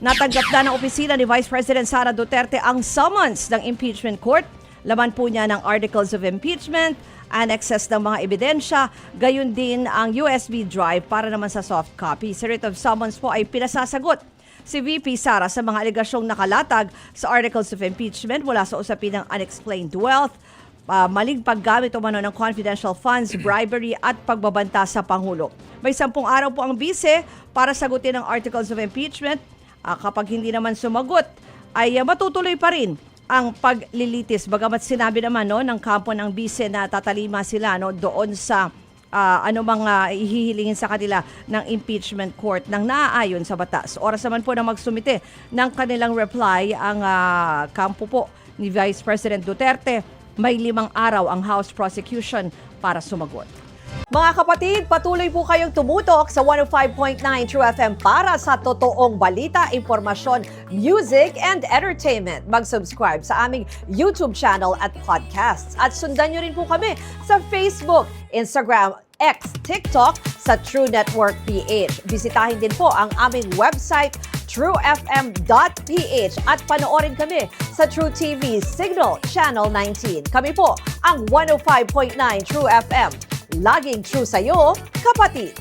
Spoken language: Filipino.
Natanggap na ng opisina ni Vice President Sara Duterte ang summons ng impeachment court. Laman po niya ng articles of impeachment, annexes ng mga ebidensya, gayon din ang USB drive para naman sa soft copy. Sa writ of summons po ay pinasasagot si VP Sara sa mga alegasyong nakalatag sa articles of impeachment mula sa usapin ng unexplained wealth, maling paggamit umano ng confidential funds, bribery at pagbabanta sa Pangulo. May 10 araw po ang bise para sagutin ang articles of impeachment. Kapag hindi naman sumagot, ay matutuloy pa rin ang paglilitis. Bagamat sinabi naman ng kampo ng bise na tatalima sila doon sa anumang ihihilingin sa kanila ng impeachment court nang naaayon sa batas. Oras naman po na magsumite ng kanilang reply ang kampo po ni Vice President Duterte. May 5 araw ang House prosecution para sumagot. Mga kapatid, patuloy po kayong tumutok sa 105.9 True FM para sa totoong balita, impormasyon, music, and entertainment. Mag-subscribe sa aming YouTube channel at podcasts. At sundan nyo rin po kami sa Facebook, Instagram, X, TikTok sa True Network PH. Bisitahin din po ang aming website, truefm.ph at panoorin kami sa True TV Signal Channel 19. Kami po ang 105.9 True FM. Laging true sa'yo, kapatid!